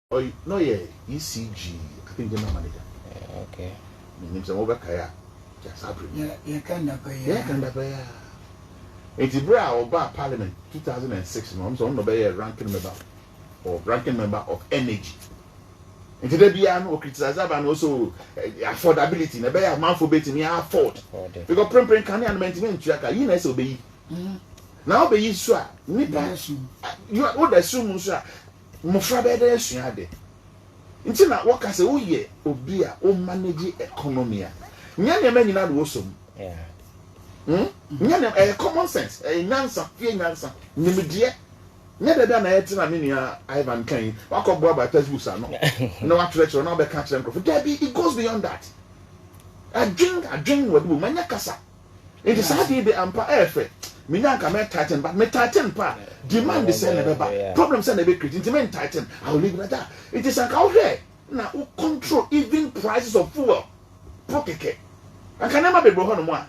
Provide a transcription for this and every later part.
Oh, no, yeah, ECG, I think you're not manager. Okay. Name's over Kaya. Just April. Yeah, you can't pay. Yeah, can that be? It's Bra or Bar Parliament 2006. I'm so on the ranking member or ranking member of energy. And today, be no criticize and also affordability. Never a man for betting me afford. Because Prem can and maintain tracker, you know, so be. Now be you, sir. You are what assume, sir. Mofrabe de suade nti na woka se wo ye obi a o manage economy a nya ne manyina do wosom nya ne common sense nyansa fie nyansa nimdie nya da bia na yete na me nua Ivan kan wakọbo about textbooks ano na wa treasure na be ka kire nkrofo there be it goes beyond that a drink what do manya kasa it is hard be ampa efe me nyanka me tighten but me tighten pa demand the same never problem say never create intimate tighten I will leave it like that it is an out here now who control even prices of fuel prokeke I can never be bro no more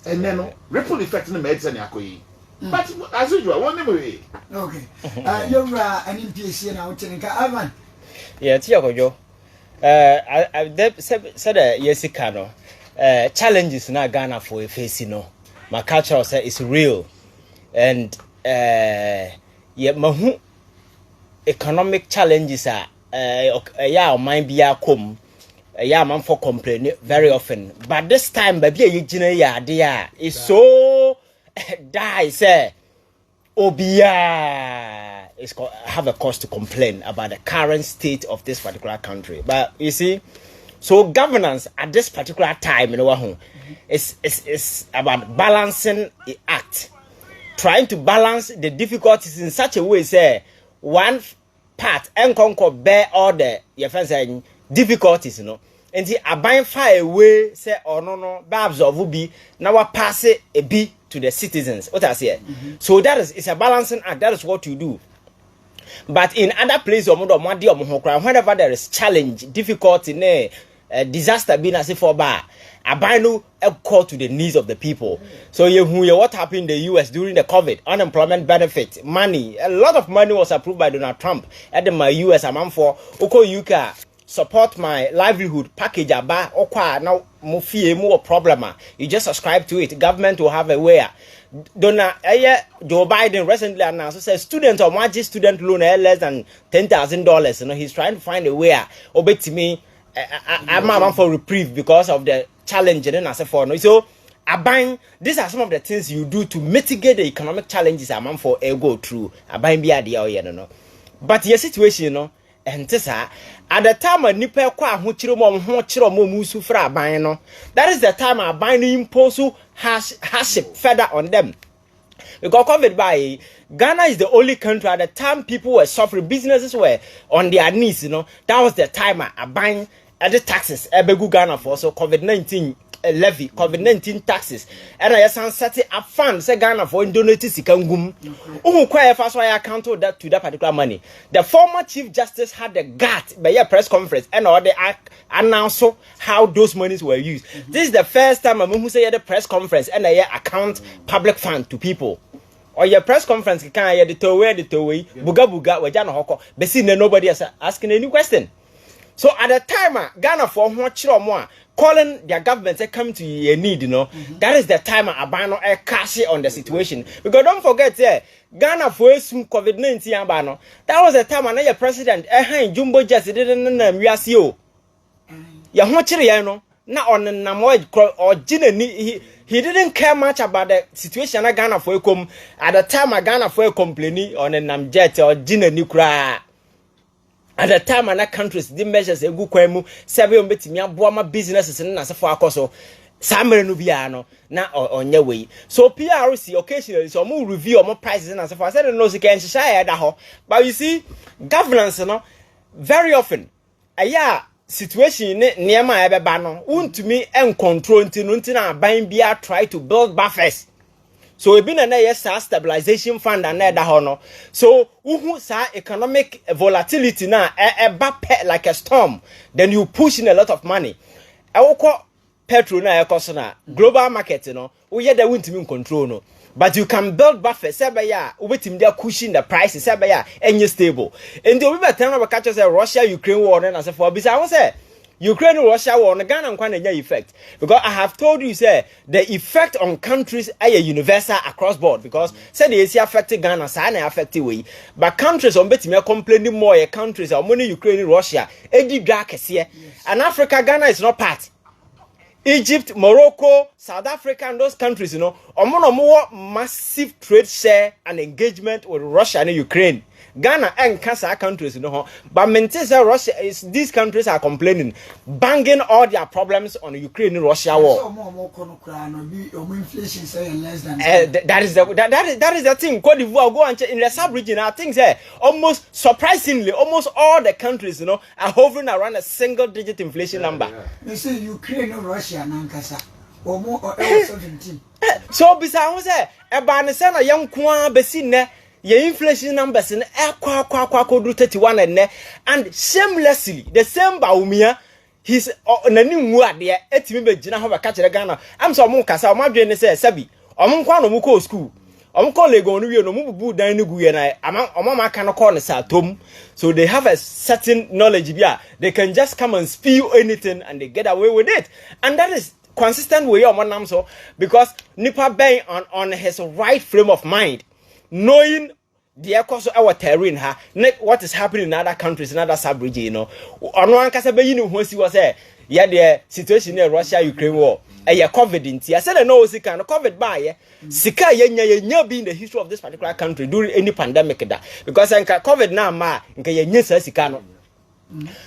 and then ripple effect in the medicine yakoyi but as usual one way okay you're an MPC now Chenika Ivan yeah tiakojo I said yesika no challenges na Ghana for a face no my culture say is real and yeah mahu economic challenges are yeah mind be come yeah man for complain very often but this time baby you gina ya there is so die say obia is have a cause to complain about the current state of this particular country but you see so governance at this particular time you know is about balancing the act trying to balance the difficulties in such a way say one part and conquer bear all the your friends saying difficulties you know and the aban far away say or no babs of be now pass it a bit to the citizens what I say so that is it's a balancing act that is what you do but in other places whenever there is challenge difficulty disaster being as if for bar abino a call to the needs of the people so what happened in the US during the COVID unemployment benefit money a lot of money was approved by Donald Trump at the my US amount for oko UK support my livelihood package aba okwa now mo fie mo problem you just subscribe to it government will have a way Donna Joe Biden recently announced says students or margin student loan less than $10,000 you know he's trying to find a way obey me I'm for reprieve because of the challenge and as for no so aban these are some of the things you do to mitigate the economic challenges I'm for go through aban be idea no but your situation you know and at the time a nipa kwa ahochiro mo chiro mo musu fra aban no that is the time aban impose hardship further on them because COVID by Ghana is the only country at the time people were suffering businesses were on their knees you know that was the time aban at the taxes ebegu Ghana for so COVID-19 levy COVID-19 taxes and I set up fund say Ghana for donate sikangum who quite fast why account that to that particular money the former chief justice had the gut by a press conference and all the announce how those monies were used this is the first time who say at the press conference and I account public fund to people or your press conference can the towe buga wajana hoko but see nobody is asking any question so at the time Ghana for more calling their government to come to a need you know that is the time abano cash on the situation because don't forget Ghana for some COVID-19 abano that was the time your president jumbo just didn't know ya ho kire yan no na on namoy or he didn't care much about the situation na Ghana for come at the time Ghana for complaining on nam jet or jina ni kra at the time and countries the measures a good kwemu sebe on betimi aboa ma businesses na asefo akoso samere no bia no na onye we so PRC occasionally so mo review mo prices na asefo said no se can share da ho but you see governance no very often aya situation niema ebeba no untumi en control nti na ban bia try to build buffers so we been na yes stabilization fund and that hono so uhu sa economic volatility na like a storm then you push in a lot of money e woko petrol na e koso na global market no we hear that we ntimi control no But you can build buffer, say by ya, waiting there cushion the prices, say by ya, and you stable. And the river turn over catches a Russia Ukraine war, and as a for I was say Ukraine Russia war, and Ghana and effect. Because I have told you, say the effect on countries are universal across board. Because say the AC affected Ghana, sign affected way. But countries on betting me complaining more countries are money Ukraine, Russia, Eddie Dark here. And Africa, Ghana is not part. Egypt, Morocco, South Africa, and those countries, you know, are more massive trade share and engagement with Russia and Ukraine. Ghana and Cancer countries, you know, but maintain Russia is these countries are complaining, banging all their problems on the Ukraine-Russia war. That is the thing. Cote d'Ivoire go and check in the sub-region. I think that almost surprisingly, almost all the countries, you know, are hovering around a single-digit inflation number. You see, Ukraine and Russia, Nankasa, or more or 17. So besides that, a banisana young Kwan Besine. Your inflation numbers in do 31 and shamelessly the same Baumia he's on a new word there 8 members Jina have a catch the Ghana. I'm so Munkasa, my brain says Sabi, or Munkwano Muko school, or Munko Lego, no Mubu Danugu and I among Mama can call us at home. So they have a certain knowledge, yeah. They can just come and spew anything and they get away with it. And that is consistent way on one namso because Nipa Bay on his right frame of mind. Knowing the course of our terrain, what is happening in other countries, in other sub-region, you know. On one case, you know, when she was there, yeah, the situation in Russia-Ukraine war, and yeah, COVID in I said, I know, Sika, COVID by Sika, yeah, be in the history of this particular country during any pandemic, because COVID now, ma, Sika.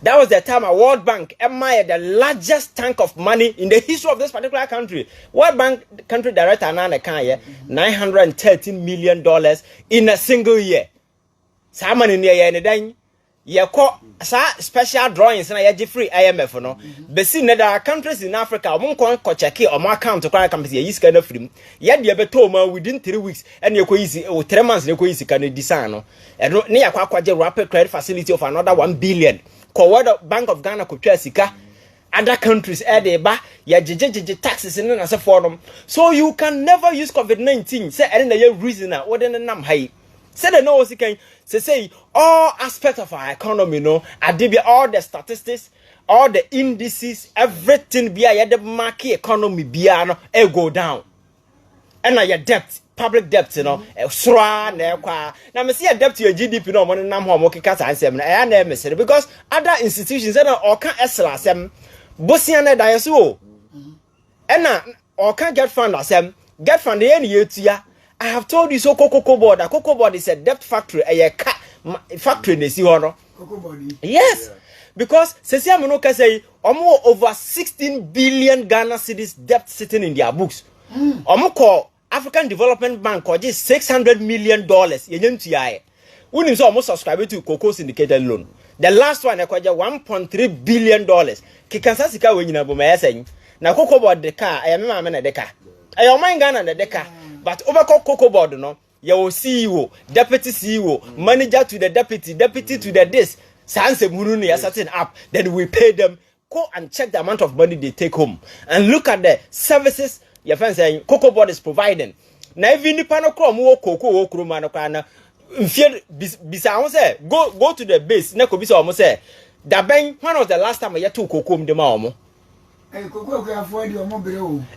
That was the time a World Bank admired the largest tank of money in the history of this particular country. World Bank country director Nana Kanye, $913 million in a single year. Someone in the year and then you call special drawings and a free IMF. No, but see, there are countries in Africa, one can check or more account to cry company, is kind of free. Yet you have told within 3 weeks and you're easy or 3 months, you're easy can design. And near Quaquaja rapid credit facility of another 1 billion. World Bank of Ghana could try Sika. Other countries add a bar, ya taxes in as a forum. So you can never use COVID-19. Say, I didn't know reason what in the name high. Say the no can say all aspects of our economy, no, I did all the statistics, all the indices, everything be the market economy be go down. And now your debt, public debt, you know, now me see a debt to your GDP no money nam home okay kasa ansem na I never say because other institutions that all can esla sem bosiana dayeso and na all can get fund asem get fund the any year. I have told you so Cocoa board. A Cocoa board is a debt factory, a factory in the sea honor. Yes, because Cecia Monoka say over 16 billion Ghana cedis debt sitting in their books. Call African Development Bank or just $600 million. We need almost subscribe to Cocoa syndicated loan. The last one I call $1.3 billion. Kikansasika when you know saying now Cocoa board the car. I am a the car. I am mind Ghana the car. But over Cocoa board, no, your CEO, deputy CEO, manager to the deputy to the this, Sanse Muruni are setting up, then we pay them. Go and check the amount of money they take home and look at the services your friends saying Cocoa board is providing. Now, if you pano come Cocoa Krumano, bisa say go to the base, Neko bisa almost say that bank one was the last time I had to Cocoa the Mamo.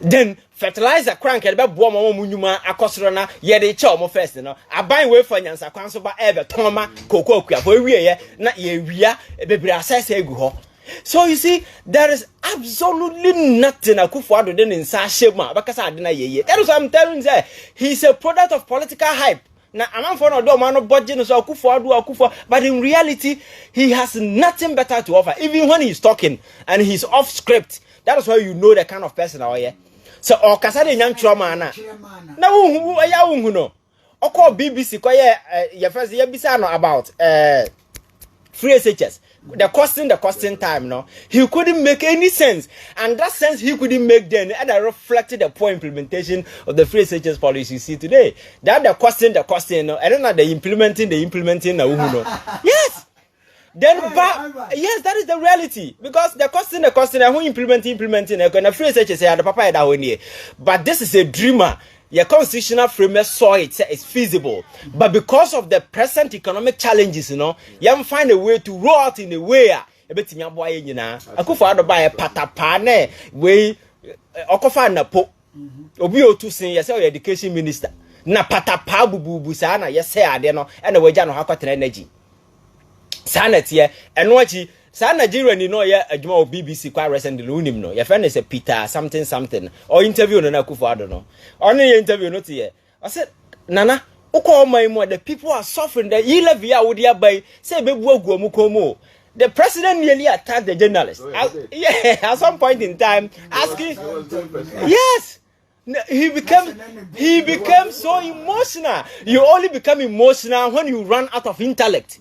Then fertilizer crank and about Bomo Munuma, Acosrana, yet a charm first, you know. I buy way finance, a council by ever, Toma, Cocoa, for we not ye, we are a baby assess. So you see, there is absolutely nothing Akuffo done in Sashema because I didn't ye. That is what I'm telling you. He's a product of political hype. Now, I'm for no man of budget, so Akuffo, but in reality, he has nothing better to offer, even when he's talking and he's off script. That is why you know the kind of person I am. So, or Casade young trauma. Now, who are you? No, or call BBC, your first year about free SHS. The costing time, no, he couldn't make any sense, and that sense he couldn't make then, and I reflected the poor implementation of the free SHS policy you see today. That the costing, no, I don't know the implementing, no, yes. Then, yes, that is the reality because the costing, and who implementing, and the free SHS had the papa that one year. But this is a dreamer. your constitutional framework saw it say it's feasible, but because of the present economic challenges, you find a way to roll out in a way a bit in your boy, Akuffo Addo buy a patapane way Okuffo na po obi otu sin yes your education minister na patapa bubu sana yes say ade no e na waja no hakotena energy sana tie eno achi sa Nigeria ni no ye adwuma o BBC kwa recent the unim no your friend is a Peter something or interview no na Akuffo Addo no on your interview no tie I said nana ukọ man mu the people are suffering the e-levy a wo dia bai say bebu agu mu komo. The president nearly attacked the journalist. At some point in time, asking, yes, he became so emotional. You only become emotional when you run out of intellect.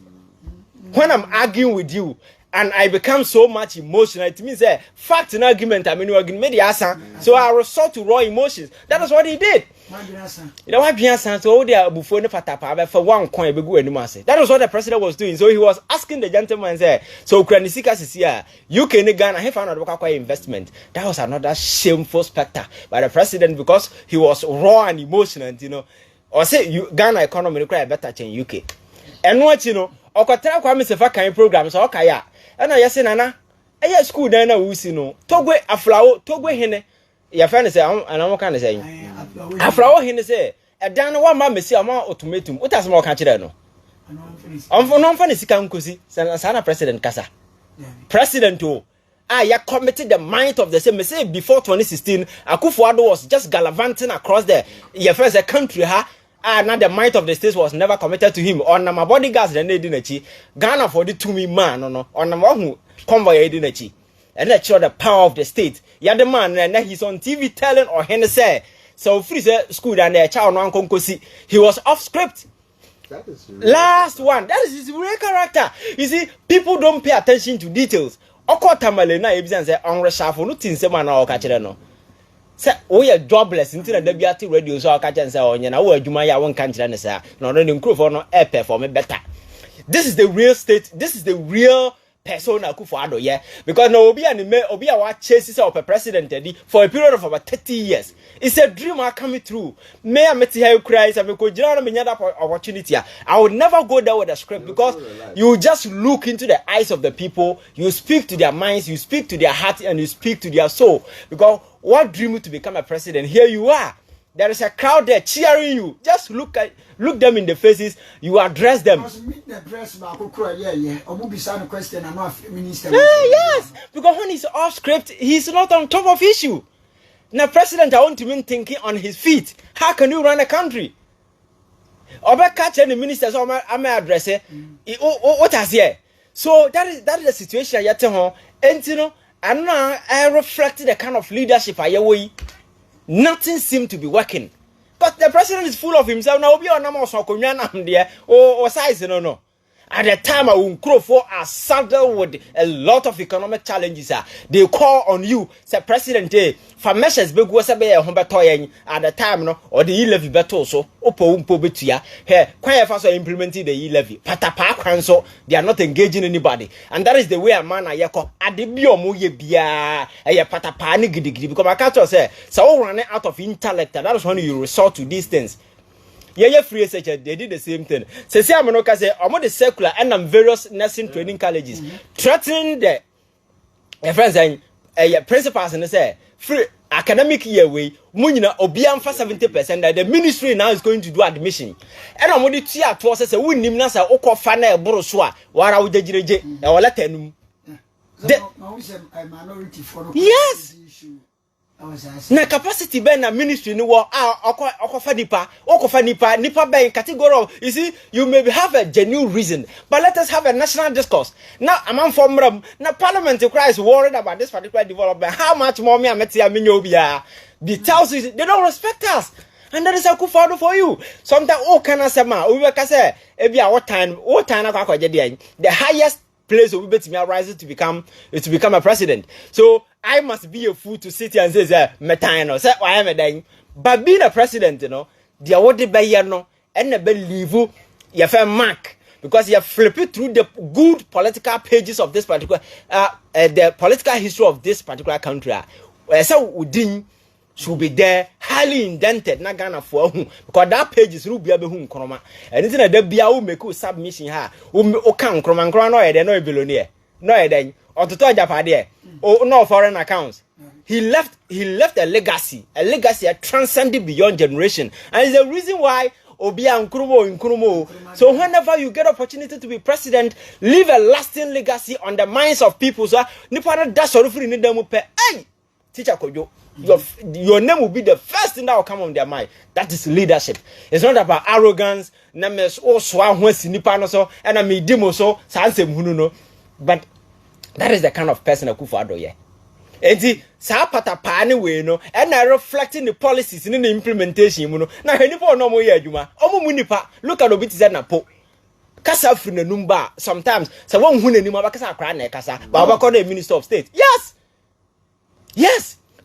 When I'm arguing with you and I become so much emotional, it means a fact and argument. I mean, you argument the answer. So I resort to raw emotions. That is what he did. You know what Bianca so there before the fatapa for one coin be go anymore. That was what the president was doing. So he was asking the gentleman say, so Ukrainisika is here. You can Ghana have found out investment. That was another shameful spectacle by the president because he was raw and emotional, you know. Or say you Ghana economy require better than UK. And what you know, Okotra Kwame Sefa kind programs okay ya. And I say nana, eh school then na we see no. Togwe aflawo, togwe hene. Your friend say, and I'm kind of saying, Afro him say, a dan one man may see a more ultimatum. What has more catch no? I'm for non funny Sikankusi, Sana President Casa. President too. Ya committed the mind of the same. Say before 2016, Akuffo Addo was just gallivanting across the your first country, now the might of the states was never committed to him. On my bodyguards, then they didn't Ghana for the 2 me man, no, on the one who convoy didn't and let's show the power of the state. Yeah, the man, and he's on TV telling or Henry say, so free school and their child non concosi. He was off script. That is last one. That is his real character. You see, people don't pay attention to details. Oko tamale na ebi say on reshuffle no tin say man na o ka kire no. Say we are jobless until the Debiati radio so o ka kire say onye na wo adwuma ya won kan kire ne say no no nkrofo no e perform better. This is the real state. This is the real persona Akuffo Addo, yeah, because no obi a wa chase of a president for a period of about 30 years. It's a dream coming true. May I meet here cries and because opportunity. I would never go there with a script because you just look into the eyes of the people, you speak to their minds, you speak to their heart, and you speak to their soul. Because what dream you to become a president? Here you are. There is a crowd there cheering you. Just look them in the faces. You address them. Yes, because when he's off script, he's not on top of issue. Now, president, I want to mean thinking on his feet. How can you run a country? Oba catch any ministers or I'm addressing. What has here? So that is the situation. Yet, and you know, and now I reflect the kind of leadership I away. Nothing seemed to be working. But the president is full of himself. Now, be on there or size, no. At the time, Akuffo are saddled with a lot of economic challenges. They call on you, say President, for measures big was a bear at the time, no, or the e-levy better so, Opo Betia, here, quite fast implementing the e-levy. Patapa council, they are not engaging anybody. And that is the way a man I call Adibio Moye Bia, a patapa niggy, because my culture say, so running out of intellect, and that is when you resort to these things. Yeah, free research, they did the same thing. Say, I'm not say, I'm the circular and I'm various nursing training colleges threatening the friends and principals and they say, free academic year way, Munina Obian for 70% that the ministry now is going to do admission. And I'm only tea at was a win him Nasa Oko Fana Boroswa, what I would JJ, or let him. Yes. Na capacity ben na ministry ni wo okofa nipa ben category of, you see, you may have a genuine reason, but let us have a national discourse. Now among from na parliament is worried about this particular development. How much more me ametia minyobia the tells you they don't respect us. And that is Akuffo Addo for you. Sometimes can I say ma we can say ebia what time the highest place will be rising to become a president. So I must be a fool to sit here and say, Metano, say, I am a dying. But being a president, you know, the award by no, and the believe you fair mark because you flip it through the good political pages of this particular, the political history of this particular country. So, should be there, highly indented, na Ghana for because that page is Ruby Abehun Kroma. And it's in a Bia who make submission her, who can Kroman Crono, and no billionaire. No, then, or to talk Japan, or no foreign accounts. He left a legacy that transcended beyond generation. And it's the reason why Obia Nkurumo. So whenever you get opportunity to be president, leave a lasting legacy on the minds of people. So Nipana dash or free need them pay. Hey, teacher Kojo, your name will be the first thing that will come on their mind. That is leadership. It's not about arrogance. Names or swan when Nipano so and I mean demo so sanse mununo. But that is the kind of person Akuffo Addo, yeah. Enti sa pata pa ne we no and na reflecting the policies in the implementation mu no na henipo no mo ye adwuma omo mu nipa look at obi tize na po kasa fri na numba sometimes say won hu nanim abakasa akra na kasa ba obakọ na minister of state yes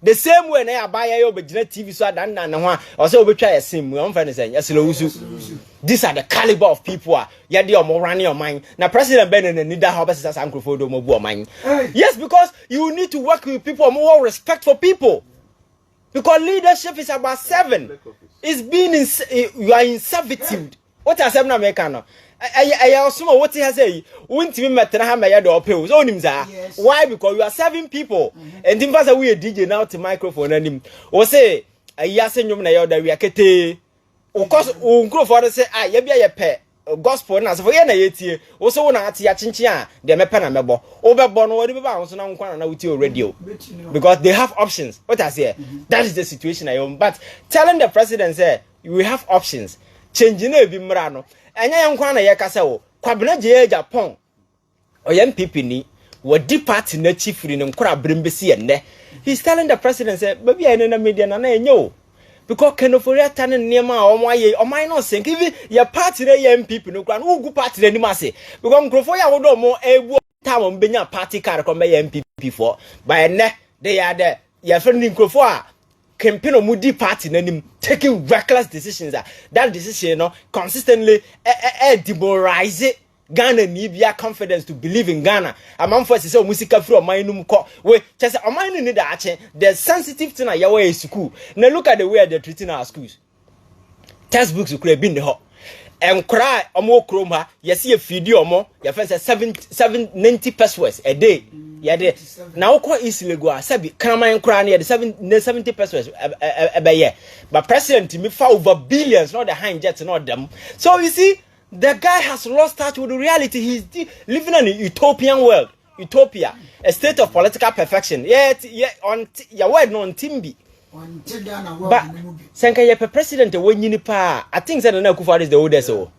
the same way na abaya yo begina TV so adan na ho o say obetwa yasim mu on fa ne say yaselo wusu. These are the caliber of people ya dey omo run your mind na president ben na nida how best as Akuffo do mo bu oman. Yes, because you need to work with people more respect for people, because leadership is about serving. It's being you are in servitude. What has happened America no I also what he has say won't me metna ha meya do opel so nim za. Why? Because you are serving people. And in fact we a DJ now to microphone anim o say ayase nyom na ya da wi akete o cause o for say ah ya bia ye pe gospel na so for ye na yetie o so na ate ya chinchin a de mepe na mebo o bebo no wodi beba so na nkwa na wuti o radio because they have options. What I say that is the situation I am. But telling the president say we have options changing e bi mra no enya nkwa na ye kasa wo kwabena je Japan o ye MPP ni wodi party na chifri ne nkora brembesi ye ne. He's telling the president say baby I na media na enyo because Kenoforia turning nema omoye omai no sink even your party na your MPP no kra no gu party na nimase because Nkrofo ya wodo mo ebu time mbenya party card ko be MPP for by ne they are there your friend Nkrofo a campaign o mudi party na nim taking reckless decisions that decision no consistently demoralize Ghana need their confidence to believe in Ghana. Among for say musica free omanum ko we just omanu need that the sensitive thing ya way school. Now look at the way they're treating our schools. Textbooks could have been the hot. And cry omo kroma you see a video omo your friend say 790 pesos a day. Yeah there. Now ko easily go sabi kraman kra na 70 pesos a year. But president me for over billions not the hand jet not them. So you see the guy has lost touch with the reality. He's living in a utopian world. Utopia. A state of political perfection. Yeah, on your word no on Timbi. But Senka ye president when you pa I think that Akuffo is the oldest so.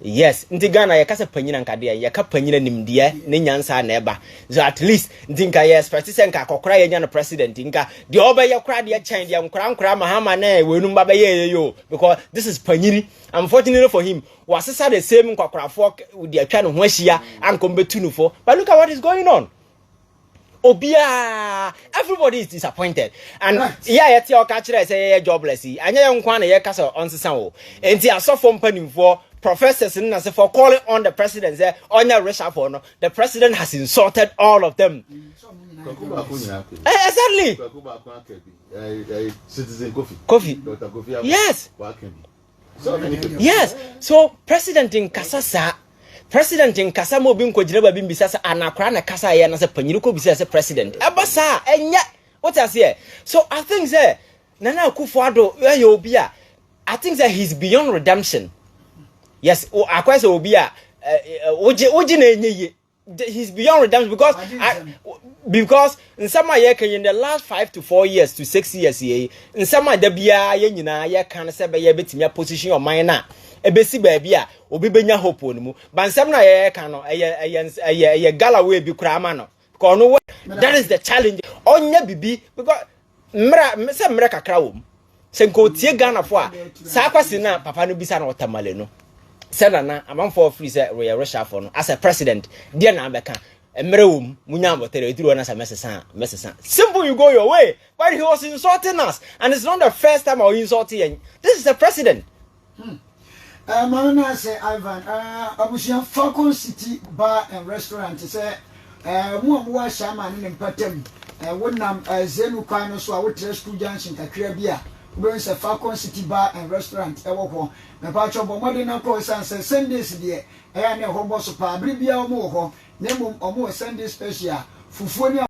Yes, in Ghana ya kasa panyin nkade ya ka panyin nimde ne nyansa na eba. So at least ndinka ye expect Senka kokora ye nya president nka de oba ye kora de chan de nkora mahama na wenum baba ye yo because this is panyin. Unfortunately for him wasesa the same kwakorafo with the atwa no ho ahia ankom betunu for. But look at what is going on. Obia, everybody is disappointed. And yeah, yet your catcher say jobless. And young kwana ye castle on Sisao. And the so from penning for professors and as for calling on the president say on your reshuffle. The president has insulted all of them. Exactly. Citizen Coffee. Yes. Yes. So president in Kasasa. President in Kasamo bin ko jireba bin bisasa anakra na kasa ya na se panyiru ko bisasa president abasa enya what I say. So I think say Nana Akuffo Addo ya obi a I think that he's beyond redemption. Yes, akwa say obi a oji na enye he's beyond redemption because in some year in the last 5 to 4 years to 6 years here in some da bia ye nyina ye kan se be ye betimi position your mind na ebesi baabi a obi benya hope onmu bansam na ye kan no eye gala we bi kura ama no because no that is the challenge onya bibi because mra kakra wo senko tie Ghana fo a sa kwase na papa no bisa na otamale no sena na amanfo free say we Russia for no as a president dia na abeka emre wo munya botere eduru na sa mesesa simple you go your way but he was insulting us and it's not the first time I insulting him. This is the president. Manana say Ivan abusia Falcon City Bar and Restaurant say mu shama ne mpatam wonam Zenu kwan no so a wotre school junction kakra bi a we say Falcon City Bar and Restaurant ewo ho me pa cho bo modern na ko san say Sundays de na ho bo so pa bri bia omo ho na mum omo Sunday special fufuo ni